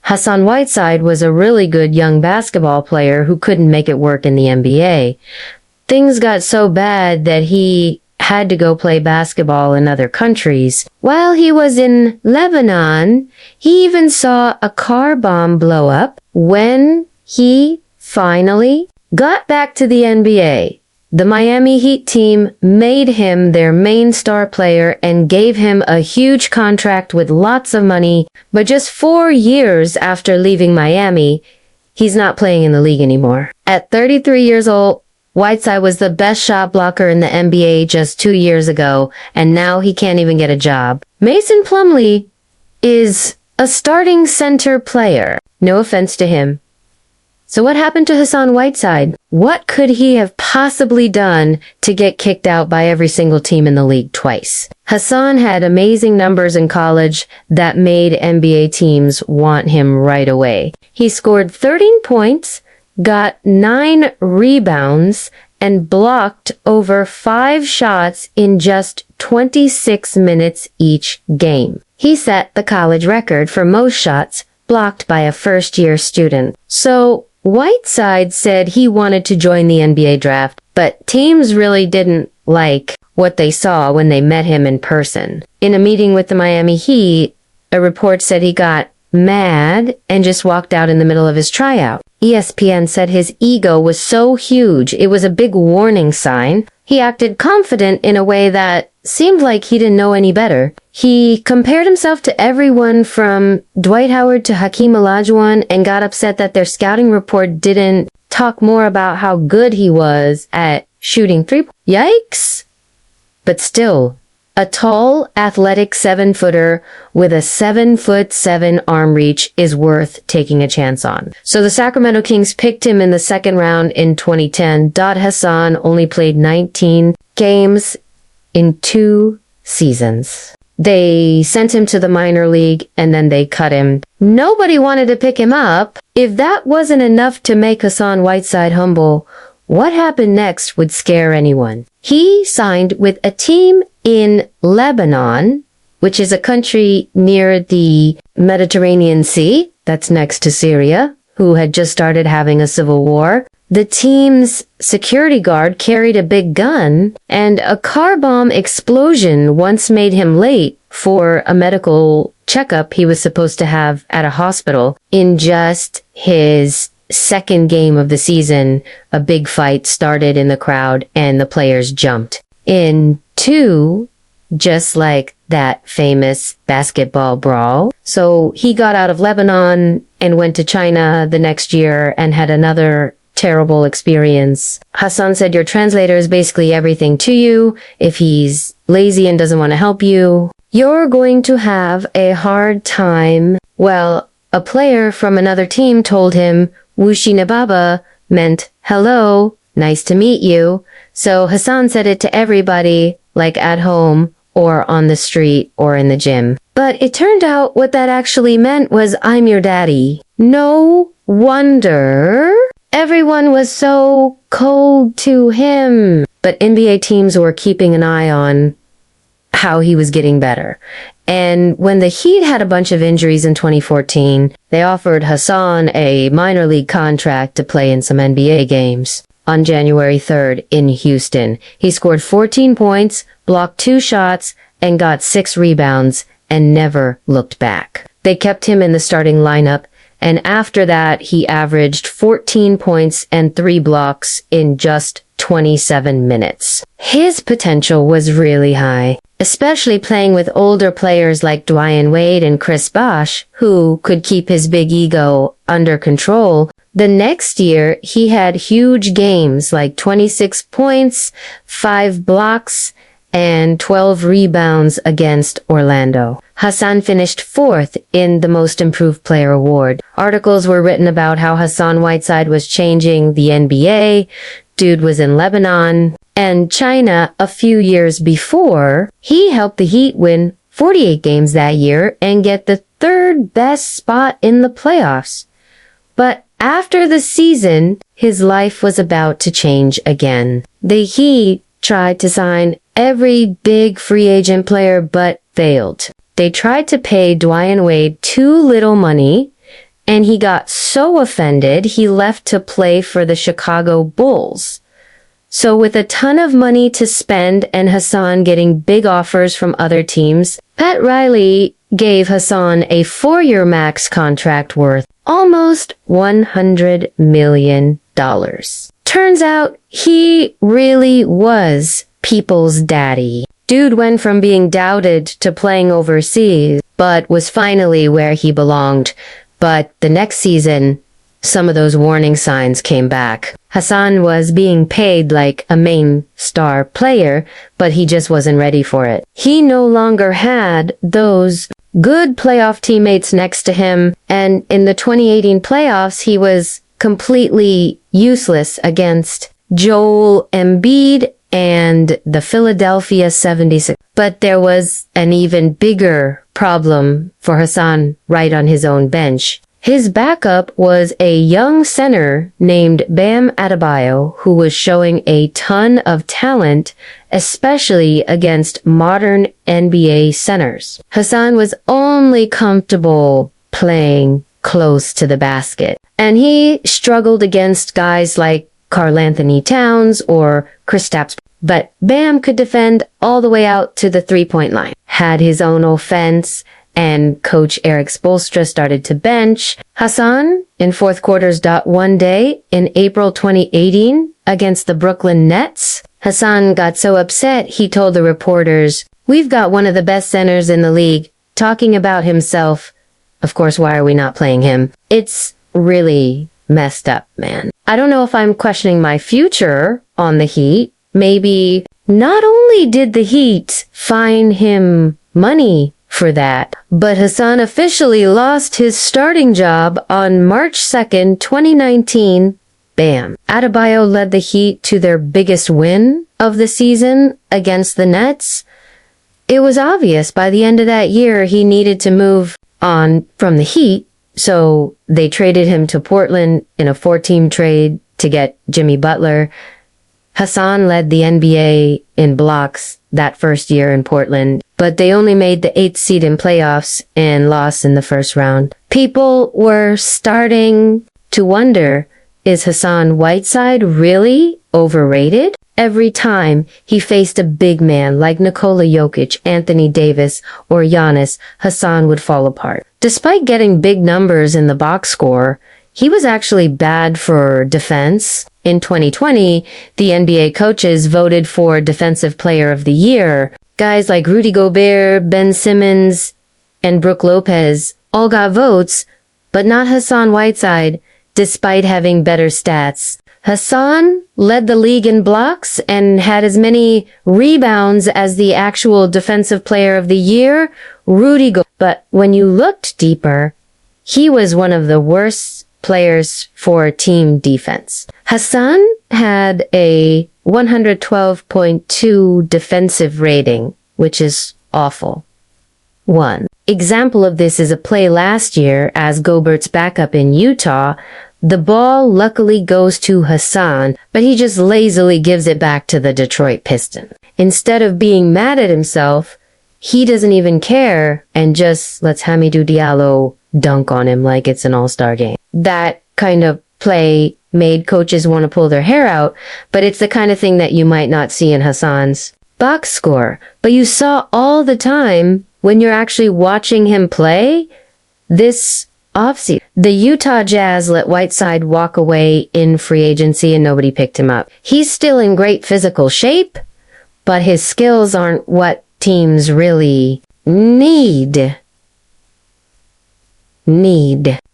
Hassan Whiteside was a really good young basketball player who couldn't make it work in the NBA. Things got so bad that he had to go play basketball in other countries. While he was in Lebanon, he even saw a car bomb blow up. When he finally got back to the NBA, the Miami Heat team made him their main star player and gave him a huge contract with lots of money, but just 4 years after leaving Miami, he's not playing in the league anymore. At 33 years old, Whiteside was the best shot blocker in the NBA just 2 years ago, and now he can't even get a job. Mason Plumlee is a starting center player. No offense to him. So what happened to Hassan Whiteside? What could he have possibly done to get kicked out by every single team in the league twice? Hassan had amazing numbers in college that made NBA teams want him right away. He scored 13 points, got 9 rebounds, and blocked over 5 shots in just 26 minutes each game. He set the college record for most shots blocked by a first-year student. So Whiteside said he wanted to join the NBA draft, but teams really didn't like what they saw when they met him in person. In a meeting with the Miami Heat, a report said he got mad and just walked out in the middle of his tryout. ESPN said his ego was so huge, it was a big warning sign. He acted confident in a way that seemed like he didn't know any better. He compared himself to everyone from Dwight Howard to Hakeem Olajuwon and got upset that their scouting report didn't talk more about how good he was at shooting three. Yikes! But still, a tall, athletic 7-footer with a 7'7" arm reach is worth taking a chance on. So the Sacramento Kings picked him in the second round in 2010. Hassan only played 19 games in 2 seasons. They sent him to the minor league and then they cut him. Nobody wanted to pick him up. If that wasn't enough to make Hassan Whiteside humble, what happened next would scare anyone. He signed with a team in Lebanon, which is a country near the Mediterranean Sea, that's next to Syria, who had just started having a civil war. The team's security guard carried a big gun, and a car bomb explosion once made him late for a medical checkup he was supposed to have at a hospital. In just his second game of the season, a big fight started in the crowd and the players jumped. In 2, just like that famous basketball brawl. So he got out of Lebanon and went to China the next year and had another terrible experience. Hassan said your translator is basically everything to you. If he's lazy and doesn't want to help you, you're going to have a hard time. Well, a player from another team told him Wushi Nababa meant hello, nice to meet you. So Hassan said it to everybody, like at home or on the street or in the gym. But it turned out what that actually meant was I'm your daddy. No wonder everyone was so cold to him. But NBA teams were keeping an eye on how he was getting better. And when the Heat had a bunch of injuries in 2014, they offered Hassan a minor league contract to play in some NBA games. On January 3rd in Houston, he scored 14 points, blocked 2 shots, and got 6 rebounds, and never looked back. They kept him in the starting lineup, and after that, he averaged 14 points and 3 blocks in just 27 minutes. His potential was really high, especially playing with older players like Dwyane Wade and Chris Bosh, who could keep his big ego under control. The next year, he had huge games like 26 points, 5 blocks, and 12 rebounds against Orlando. Hassan finished 4th in the Most Improved Player award. Articles were written about how Hassan Whiteside was changing the NBA. Dude was in Lebanon and China a few years before. He helped the Heat win 48 games that year and get the 3rd best spot in the playoffs. But after the season, his life was about to change again. The Heat tried to sign every big free agent player but failed. They tried to pay Dwyane Wade too little money and he got so offended he left to play for the Chicago Bulls. So with a ton of money to spend and Hassan getting big offers from other teams, Pat Riley gave Hassan a 4-year max contract worth almost $100 million. Turns out he really was people's daddy. Dude went from being doubted to playing overseas, but was finally where he belonged. But the next season, some of those warning signs came back. Hassan was being paid like a main star player, but he just wasn't ready for it. He no longer had those good playoff teammates next to him, and in the 2018 playoffs, he was completely useless against Joel Embiid and the Philadelphia 76ers. But there was an even bigger problem for Hassan right on his own bench. His backup was a young center named Bam Adebayo, who was showing a ton of talent, especially against modern NBA centers. Hassan was only comfortable playing close to the basket, and he struggled against guys like Karl Anthony Towns or Kristaps, but Bam could defend all the way out to the three-point line, had his own offense, and Coach Eric Spoelstra started to bench Hassan in fourth quarters. One day in April 2018 against the Brooklyn Nets, Hassan got so upset he told the reporters, "We've got one of the best centers in the league," talking about himself. Of course, why are we not playing him? It's really messed up, man. I don't know if I'm questioning my future on the Heat. Maybe not only did the Heat fine him money for that, but Hassan officially lost his starting job on March 2nd, 2019. Bam. Adebayo led the Heat to their biggest win of the season against the Nets. It was obvious by the end of that year he needed to move on from the Heat, so they traded him to Portland in a 4-team trade to get Jimmy Butler. Hassan led the NBA in blocks that first year in Portland, but they only made the 8th seed in playoffs and lost in the first round. People were starting to wonder, is Hassan Whiteside really overrated? Every time he faced a big man like Nikola Jokic, Anthony Davis, or Giannis, Hassan would fall apart. Despite getting big numbers in the box score, he was actually bad for defense. In 2020, the NBA coaches voted for Defensive Player of the Year. Guys like Rudy Gobert, Ben Simmons, and Brook Lopez all got votes, but not Hassan Whiteside, despite having better stats. Hassan led the league in blocks and had as many rebounds as the actual Defensive Player of the Year, Rudy Gobert. But when you looked deeper, he was one of the worst players for team defense. Hassan had a 112.2 defensive rating, which is awful. One example of this is a play last year as Gobert's backup in Utah. The ball luckily goes to Hassan, but he just lazily gives it back to the Detroit Pistons. Instead of being mad at himself, he doesn't even care and just lets Hamidou Diallo dunk on him like it's an all-star game. That kind of play made coaches want to pull their hair out, but it's the kind of thing that you might not see in Hassan's box score. But you saw all the time when you're actually watching him play this offseason. The Utah Jazz let Whiteside walk away in free agency and nobody picked him up. He's still in great physical shape, but his skills aren't what teams really need.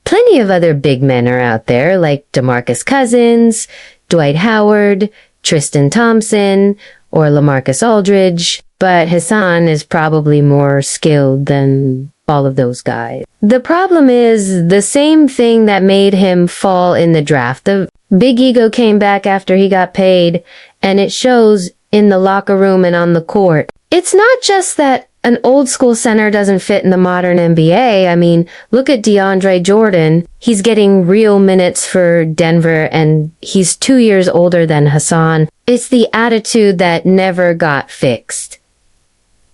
Plenty of other big men are out there like DeMarcus Cousins, Dwight Howard, Tristan Thompson, or LaMarcus Aldridge, but Hassan is probably more skilled than all of those guys. The problem is the same thing that made him fall in the draft. The big ego came back after he got paid, and it shows in the locker room and on the court. It's not just that an old school center doesn't fit in the modern NBA. I mean, look at DeAndre Jordan. He's getting real minutes for Denver and he's 2 years older than Hassan. It's the attitude that never got fixed.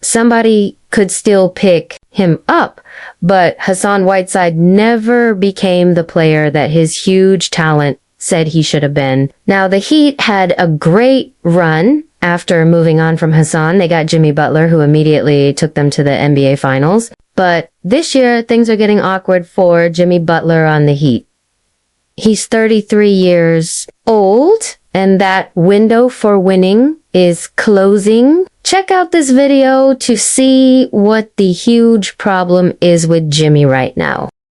Somebody could still pick him up, but Hassan Whiteside never became the player that his huge talent said he should have been. Now, the Heat had a great run after moving on from Hassan. They got Jimmy Butler, who immediately took them to the NBA Finals. But this year, things are getting awkward for Jimmy Butler on the Heat. He's 33 years old, and that window for winning is closing. Check out this video to see what the huge problem is with Jimmy right now.